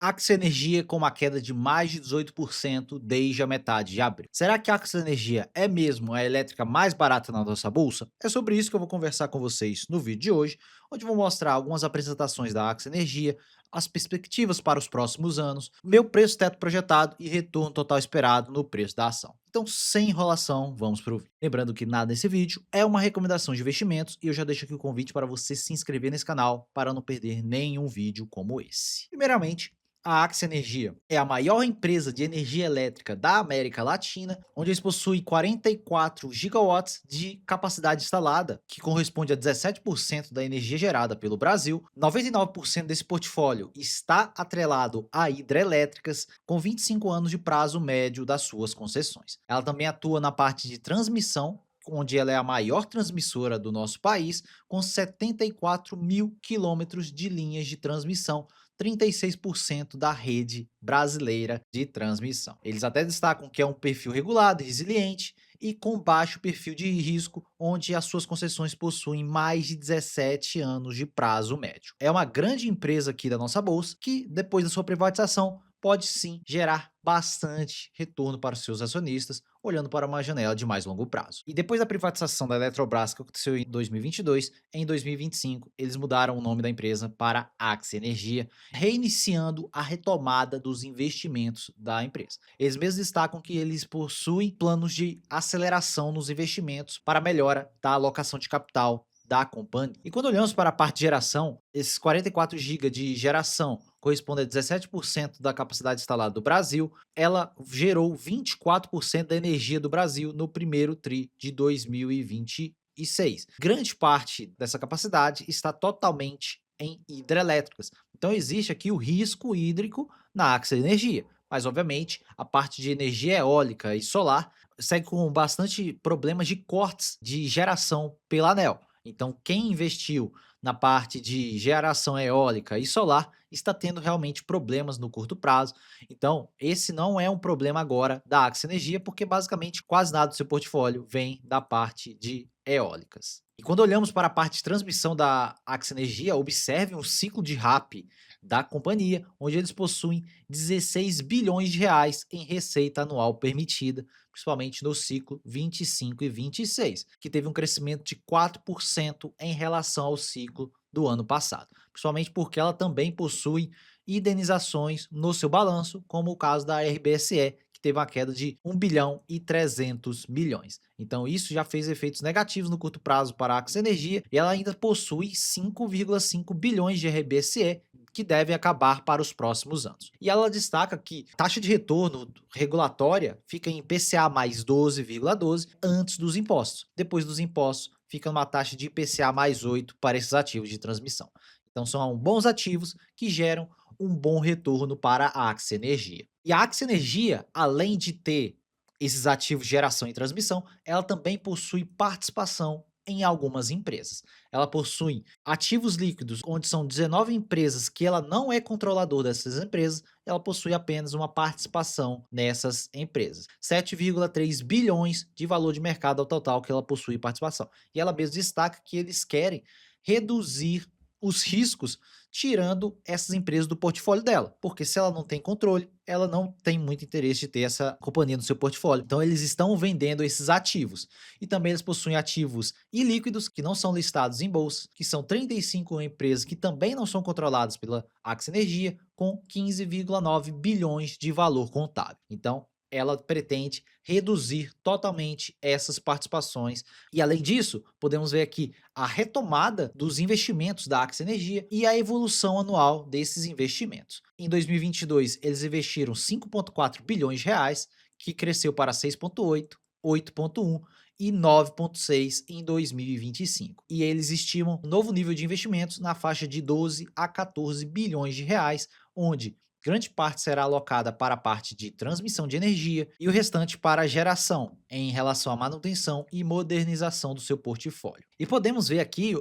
Axia Energia com uma queda de mais de 18% desde a metade de abril. Será que a Axia Energia é mesmo a elétrica mais barata na nossa bolsa? É sobre isso que eu vou conversar com vocês no vídeo de hoje, onde vou mostrar algumas apresentações da Axia Energia, as perspectivas para os próximos anos, meu preço teto projetado e retorno total esperado no preço da ação. Então, sem enrolação, vamos para o vídeo. Lembrando que nada nesse vídeo é uma recomendação de investimentos e eu já deixo aqui o convite para você se inscrever nesse canal para não perder nenhum vídeo como esse. Primeiramente, a Axia Energia é a maior empresa de energia elétrica da América Latina, onde eles possuem 44 gigawatts de capacidade instalada, que corresponde a 17% da energia gerada pelo Brasil. 99% desse portfólio está atrelado a hidrelétricas, com 25 anos de prazo médio das suas concessões. Ela também atua na parte de transmissão, onde ela é a maior transmissora do nosso país, com 74 mil quilômetros de linhas de transmissão, 36% da rede brasileira de transmissão. Eles até destacam que é um perfil regulado, resiliente e com baixo perfil de risco, onde as suas concessões possuem mais de 17 anos de prazo médio. É uma grande empresa aqui da nossa bolsa que, depois da sua privatização, pode sim gerar bastante retorno para os seus acionistas, olhando para uma janela de mais longo prazo. E depois da privatização da Eletrobras, que aconteceu em 2022, em 2025 eles mudaram o nome da empresa para Axia Energia, reiniciando a retomada dos investimentos da empresa. Eles mesmos destacam que eles possuem planos de aceleração nos investimentos para melhora da alocação de capital da companhia. E quando olhamos para a parte de geração, esses 44 GB de geração corresponde a 17% da capacidade instalada do Brasil, ela gerou 24% da energia do Brasil no primeiro tri de 2026. Grande parte dessa capacidade está totalmente em hidrelétricas. Então existe aqui o risco hídrico na Axia Energia, mas obviamente a parte de energia eólica e solar segue com bastante problemas de cortes de geração pela ANEEL. Então quem investiu na parte de geração eólica e solar está tendo realmente problemas no curto prazo. Então, esse não é um problema agora da Axia Energia, porque basicamente quase nada do seu portfólio vem da parte de eólicas. E quando olhamos para a parte de transmissão da Axia Energia, observe um ciclo de RAP da companhia, onde eles possuem 16 bilhões de reais em receita anual permitida, principalmente no ciclo 25 e 26, que teve um crescimento de 4% em relação ao ciclo do ano passado, principalmente porque ela também possui indenizações no seu balanço, como o caso da RBSE, que teve uma queda de 1,3 bilhão. Então isso já fez efeitos negativos no curto prazo para a Axia Energia e ela ainda possui 5,5 bilhões de RBSE que devem acabar para os próximos anos. E ela destaca que taxa de retorno regulatória fica em IPCA mais 12,12 antes dos impostos. Depois dos impostos, fica uma taxa de IPCA mais 8 para esses ativos de transmissão. Então são bons ativos que geram um bom retorno para a Axia Energia. E a Axia Energia, além de ter esses ativos de geração e transmissão, ela também possui participação em algumas empresas. Ela possui ativos líquidos, onde são 19 empresas que ela não é controlador dessas empresas, ela possui apenas uma participação nessas empresas. 7,3 bilhões de valor de mercado ao total que ela possui participação. E ela mesmo destaca que eles querem reduzir os riscos tirando essas empresas do portfólio dela, porque se ela não tem controle, ela não tem muito interesse de ter essa companhia no seu portfólio. Então eles estão vendendo esses ativos. E também eles possuem ativos ilíquidos que não são listados em bolsa, que são 35 empresas que também não são controladas pela Axia Energia, com 15,9 bilhões de valor contábil. Então ela pretende reduzir totalmente essas participações. E além disso, podemos ver aqui a retomada dos investimentos da Axia Energia e a evolução anual desses investimentos. Em 2022, eles investiram 5,4 bilhões de reais, que cresceu para 6,8, 8,1 e 9,6 em 2025. E eles estimam um novo nível de investimentos na faixa de 12 a 14 bilhões de reais, onde grande parte será alocada para a parte de transmissão de energia e o restante para a geração, em relação à manutenção e modernização do seu portfólio. E podemos ver aqui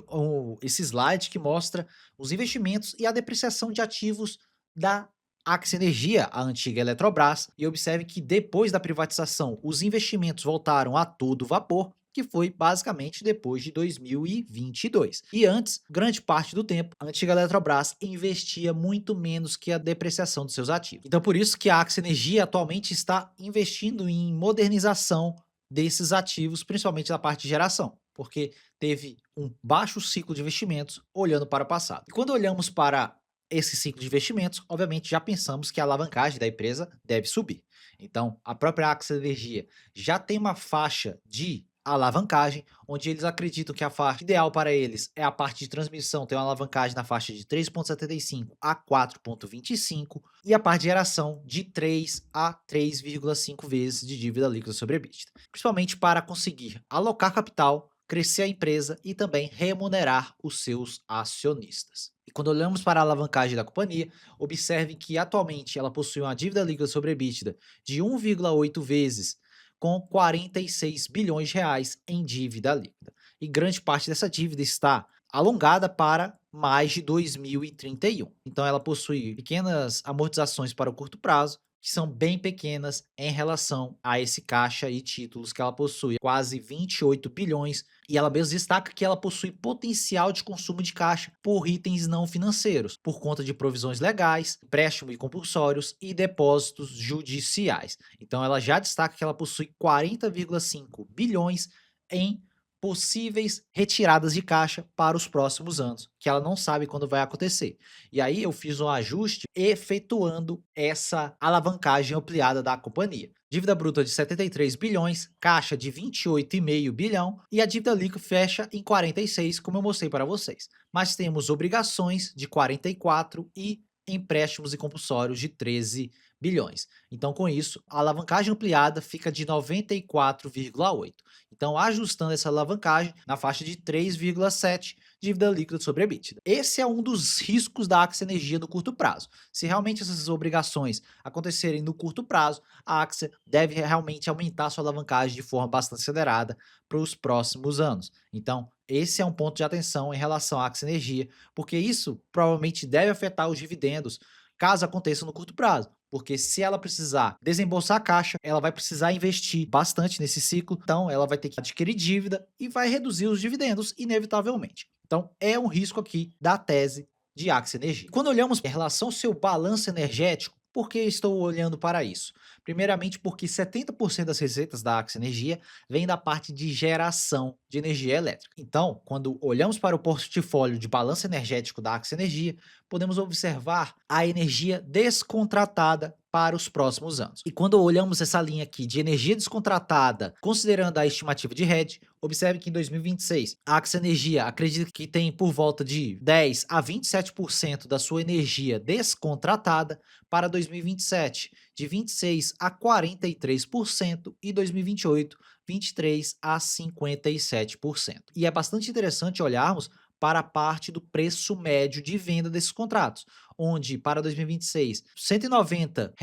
esse slide que mostra os investimentos e a depreciação de ativos da Axia Energia, a antiga Eletrobras, e observe que depois da privatização os investimentos voltaram a todo vapor, que foi basicamente depois de 2022. E antes, grande parte do tempo, a antiga Eletrobras investia muito menos que a depreciação dos seus ativos. Então, por isso que a Axia Energia atualmente está investindo em modernização desses ativos, principalmente da parte de geração, porque teve um baixo ciclo de investimentos olhando para o passado. E quando olhamos para esse ciclo de investimentos, obviamente já pensamos que a alavancagem da empresa deve subir. Então, a própria Axia Energia já tem uma faixa de alavancagem, onde eles acreditam que a faixa ideal para eles é a parte de transmissão, tem uma alavancagem na faixa de 3,75 a 4,25 e a parte de geração de 3 a 3,5 vezes de dívida líquida sobre EBITDA, principalmente para conseguir alocar capital, crescer a empresa e também remunerar os seus acionistas. E quando olhamos para a alavancagem da companhia, observe que atualmente ela possui uma dívida líquida sobre EBITDA de 1,8 vezes, com 46 bilhões de reais em dívida líquida. E grande parte dessa dívida está alongada para mais de 2031. Então ela possui pequenas amortizações para o curto prazo, que são bem pequenas em relação a esse caixa e títulos que ela possui, quase 28 bilhões, e ela mesmo destaca que ela possui potencial de consumo de caixa por itens não financeiros, por conta de provisões legais, empréstimo e compulsórios e depósitos judiciais. Então ela já destaca que ela possui 40,5 bilhões em possíveis retiradas de caixa para os próximos anos, que ela não sabe quando vai acontecer. E aí eu fiz um ajuste efetuando essa alavancagem ampliada da companhia. Dívida bruta de 73 bilhões, caixa de 28,5 bilhão e a dívida líquida fecha em 46, como eu mostrei para vocês. Mas temos obrigações de 44 e empréstimos e compulsórios de 13 bilhões. Então, com isso, a alavancagem ampliada fica de 94,8. Então, ajustando essa alavancagem na faixa de 3,7 dívida líquida sobre EBITDA. Esse é um dos riscos da Axia Energia no curto prazo. Se realmente essas obrigações acontecerem no curto prazo, a Axia deve realmente aumentar sua alavancagem de forma bastante acelerada para os próximos anos. Então, esse é um ponto de atenção em relação à Axia Energia, porque isso provavelmente deve afetar os dividendos caso aconteça no curto prazo. Porque se ela precisar desembolsar a caixa, ela vai precisar investir bastante nesse ciclo, então ela vai ter que adquirir dívida e vai reduzir os dividendos inevitavelmente. Então é um risco aqui da tese de Axia Energia. Quando olhamos em relação ao seu balanço energético, por que estou olhando para isso? Primeiramente porque 70% das receitas da Axia Energia vem da parte de geração de energia elétrica. Então, quando olhamos para o portfólio de balanço energético da Axia Energia, podemos observar a energia descontratada para os próximos anos. E quando olhamos essa linha aqui de energia descontratada, considerando a estimativa de hedge, observe que em 2026 a Axia Energia acredita que tem por volta de 10 a 27% da sua energia descontratada para 2027, de 26 a 43% e 2028, 23 a 57%. E é bastante interessante olharmos para a parte do preço médio de venda desses contratos, onde para 2026, R$ 190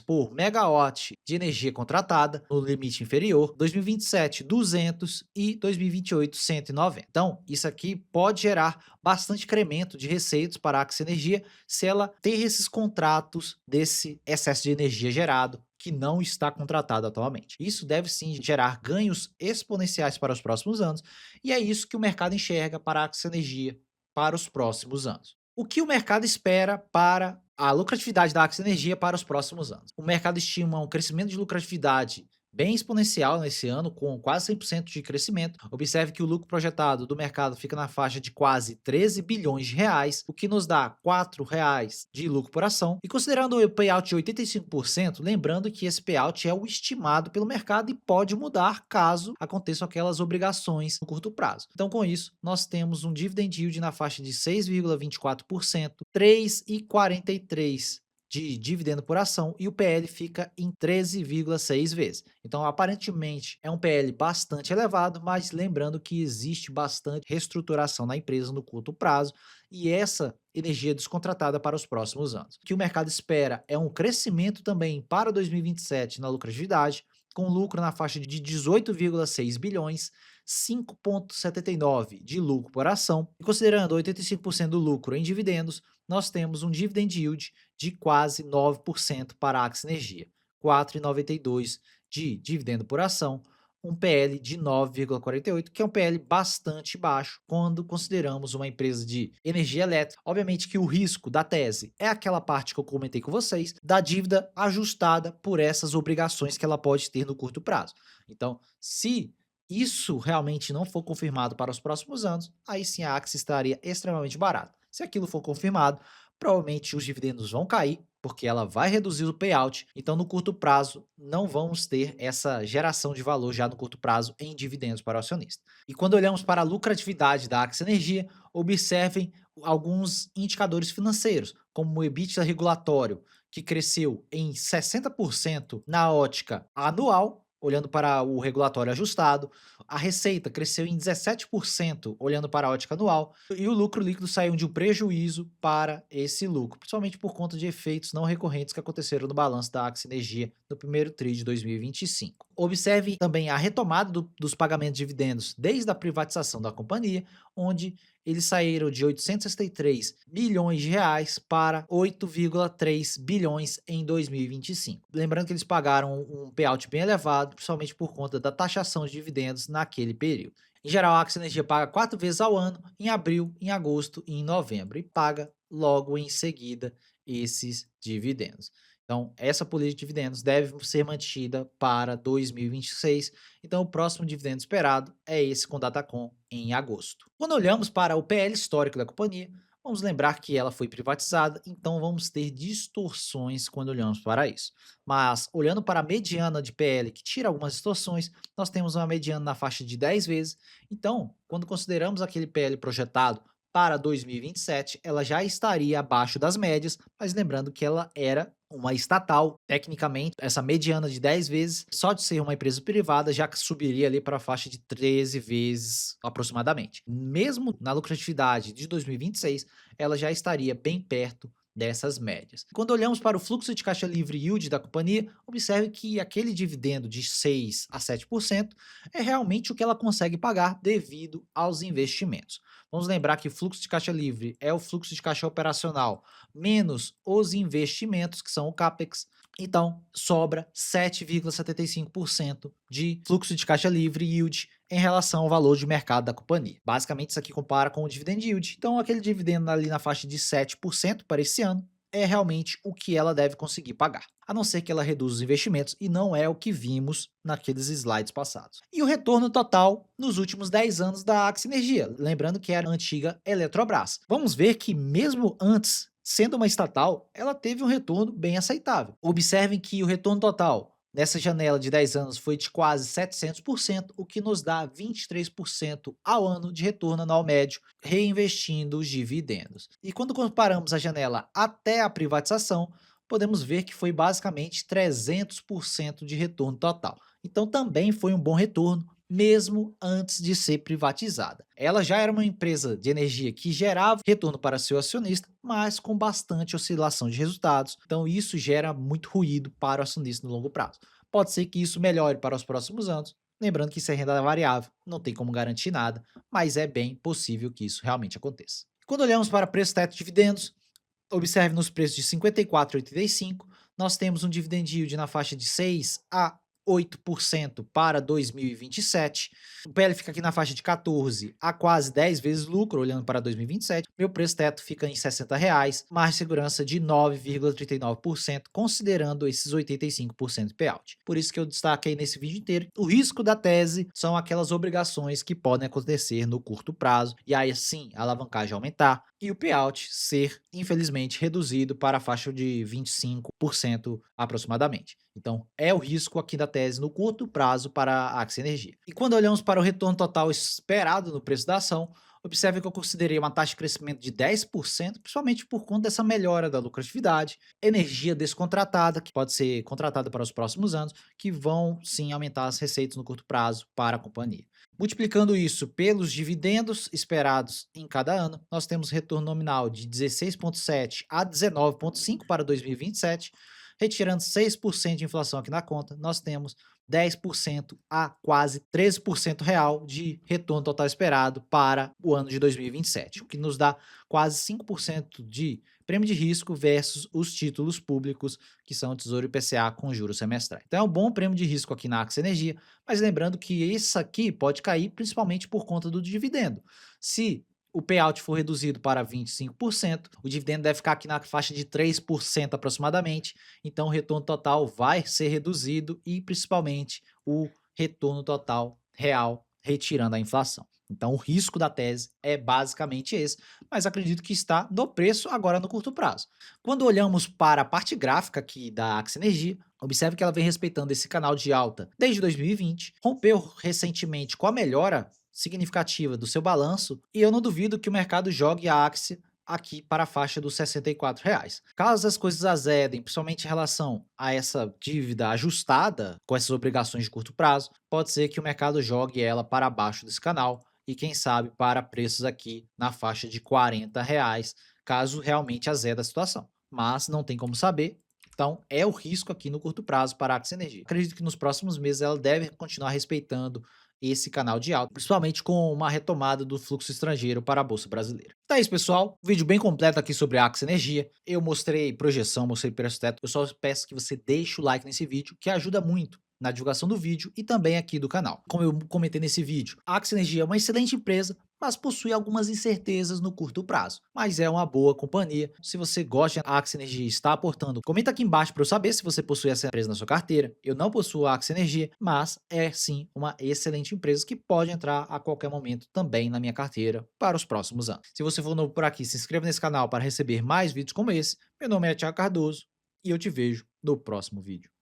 por megawatt de energia contratada, no limite inferior, 2027, 200 e 2028, 190. Então, isso aqui pode gerar bastante incremento de receitas para a Axia Energia se ela ter esses contratos desse excesso de energia gerado que não está contratado atualmente. Isso deve sim gerar ganhos exponenciais para os próximos anos, e é isso que o mercado enxerga para a Axia Energia para os próximos anos. O que o mercado espera para a lucratividade da Axia Energia para os próximos anos? O mercado estima um crescimento de lucratividade bem exponencial nesse ano, com quase 100% de crescimento. Observe que o lucro projetado do mercado fica na faixa de quase 13 bilhões de reais, o que nos dá R$ 4,00 de lucro por ação. E considerando o payout de 85%, lembrando que esse payout é o estimado pelo mercado e pode mudar caso aconteçam aquelas obrigações no curto prazo. Então, com isso, nós temos um dividend yield na faixa de 6,24%, 3,43% de dividendo por ação e o PL fica em 13,6 vezes. Então, aparentemente, é um PL bastante elevado, mas lembrando que existe bastante reestruturação na empresa no curto prazo e essa energia descontratada para os próximos anos. O que o mercado espera é um crescimento também para 2027 na lucratividade, com lucro na faixa de 18,6 bilhões, 5,79 de lucro por ação, e considerando 85% do lucro em dividendos, nós temos um dividend yield de quase 9% para a Axia Energia, 4,92 de dividendo por ação, um PL de 9,48, que é um PL bastante baixo quando consideramos uma empresa de energia elétrica. Obviamente que o risco da tese é aquela parte que eu comentei com vocês, da dívida ajustada por essas obrigações que ela pode ter no curto prazo. Então, se isso realmente não for confirmado para os próximos anos, aí sim a Axie estaria extremamente barata. Se aquilo for confirmado, provavelmente os dividendos vão cair, porque ela vai reduzir o payout, então no curto prazo não vamos ter essa geração de valor já no curto prazo em dividendos para o acionista. E quando olhamos para a lucratividade da Axie Energia, observem alguns indicadores financeiros, como o EBITDA regulatório, que cresceu em 60% na ótica anual, olhando para o regulatório ajustado, a receita cresceu em 17%, olhando para a ótica anual, e o lucro líquido saiu de um prejuízo para esse lucro, principalmente por conta de efeitos não recorrentes que aconteceram no balanço da Axie Energia no primeiro TRI de 2025. Observe também a retomada dos pagamentos de dividendos desde a privatização da companhia, onde eles saíram de 863 bilhões de reais para 8,3 bilhões em 2025. Lembrando que eles pagaram um payout bem elevado, principalmente por conta da taxação de dividendos naquele período. Em geral, a Axia Energia paga 4 vezes ao ano, em abril, em agosto e em novembro, e paga logo em seguida esses dividendos. Então, essa política de dividendos deve ser mantida para 2026. Então, o próximo dividendo esperado é esse com Datacom em agosto. Quando olhamos para o PL histórico da companhia, vamos lembrar que ela foi privatizada, então vamos ter distorções quando olhamos para isso. Mas, olhando para a mediana de PL, que tira algumas distorções, nós temos uma mediana na faixa de 10 vezes. Então, quando consideramos aquele PL projetado para 2027, ela já estaria abaixo das médias, mas lembrando que ela era uma estatal, tecnicamente, essa mediana de 10 vezes, só de ser uma empresa privada, já que subiria ali para a faixa de 13 vezes aproximadamente. Mesmo na lucratividade de 2026, ela já estaria bem perto dessas médias. Quando olhamos para o fluxo de caixa livre yield da companhia, observe que aquele dividendo de 6 a 7% é realmente o que ela consegue pagar devido aos investimentos. Vamos lembrar que fluxo de caixa livre é o fluxo de caixa operacional menos os investimentos, que são o CAPEX. Então, sobra 7,75% de fluxo de caixa livre yield em relação ao valor de mercado da companhia. Basicamente, isso aqui compara com o dividend yield. Então, aquele dividendo ali na faixa de 7% para esse ano é realmente o que ela deve conseguir pagar, a não ser que ela reduza os investimentos, e não é o que vimos naqueles slides passados. E o retorno total nos últimos 10 anos da Axia Energia, lembrando que era a antiga Eletrobras. Vamos ver que mesmo antes, sendo uma estatal, ela teve um retorno bem aceitável. Observem que o retorno total nessa janela de 10 anos foi de quase 700%, o que nos dá 23% ao ano de retorno anual médio, reinvestindo os dividendos. E quando comparamos a janela até a privatização, podemos ver que foi basicamente 300% de retorno total. Então também foi um bom retorno, mesmo antes de ser privatizada. Ela já era uma empresa de energia que gerava retorno para seu acionista, mas com bastante oscilação de resultados, então isso gera muito ruído para o acionista no longo prazo. Pode ser que isso melhore para os próximos anos, lembrando que isso é renda variável, não tem como garantir nada, mas é bem possível que isso realmente aconteça. Quando olhamos para preço teto de dividendos, observe nos preços de 54,85, nós temos um dividend yield na faixa de 6 a 8% para 2027. O PL fica aqui na faixa de 14 a quase 10 vezes lucro, olhando para 2027. Meu preço teto fica em R$ 60, margem de segurança de 9,39%, considerando esses 85% de payout. Por isso que eu destaquei nesse vídeo inteiro. O risco da tese são aquelas obrigações que podem acontecer no curto prazo, e aí sim a alavancagem aumentar e o payout ser, infelizmente, reduzido para a faixa de 25% aproximadamente. Então, é o risco aqui da tese no curto prazo para a Axia Energia. E quando olhamos para o retorno total esperado no preço da ação, observe que eu considerei uma taxa de crescimento de 10%, principalmente por conta dessa melhora da lucratividade, energia descontratada, que pode ser contratada para os próximos anos, que vão sim aumentar as receitas no curto prazo para a companhia. Multiplicando isso pelos dividendos esperados em cada ano, nós temos retorno nominal de 16,7 a 19,5 para 2027, retirando 6% de inflação aqui na conta, nós temos 10% a quase 13% real de retorno total esperado para o ano de 2027, o que nos dá quase 5% de prêmio de risco versus os títulos públicos, que são o Tesouro IPCA com juros semestrais. Então é um bom prêmio de risco aqui na Axia Energia, mas lembrando que isso aqui pode cair principalmente por conta do dividendo. Se o payout for reduzido para 25%, o dividendo deve ficar aqui na faixa de 3% aproximadamente, então o retorno total vai ser reduzido e principalmente o retorno total real, retirando a inflação. Então, o risco da tese é basicamente esse, mas acredito que está no preço agora no curto prazo. Quando olhamos para a parte gráfica aqui da Axia Energia, observe que ela vem respeitando esse canal de alta desde 2020, rompeu recentemente com a melhora significativa do seu balanço, e eu não duvido que o mercado jogue a Axia aqui para a faixa dos R$ 64. Caso as coisas azedem, principalmente em relação a essa dívida ajustada com essas obrigações de curto prazo, pode ser que o mercado jogue ela para baixo desse canal e quem sabe para preços aqui na faixa de R$ 40, caso realmente azeda a situação. Mas não tem como saber, então é o risco aqui no curto prazo para a Axia Energia. Acredito que nos próximos meses ela deve continuar respeitando esse canal de alta, principalmente com uma retomada do fluxo estrangeiro para a Bolsa Brasileira. Então é isso, pessoal. Um vídeo bem completo aqui sobre a Axia Energia. Eu mostrei projeção, mostrei preço-teto. Eu só peço que você deixe o like nesse vídeo, que ajuda muito na divulgação do vídeo e também aqui do canal. Como eu comentei nesse vídeo, a Axia Energia é uma excelente empresa, mas possui algumas incertezas no curto prazo. Mas é uma boa companhia. Se você gosta da Axia Energia e está aportando, comenta aqui embaixo para eu saber se você possui essa empresa na sua carteira. Eu não possuo a Axia Energia, mas é sim uma excelente empresa que pode entrar a qualquer momento também na minha carteira para os próximos anos. Se você for novo por aqui, se inscreva nesse canal para receber mais vídeos como esse. Meu nome é Thiago Cardoso e eu te vejo no próximo vídeo.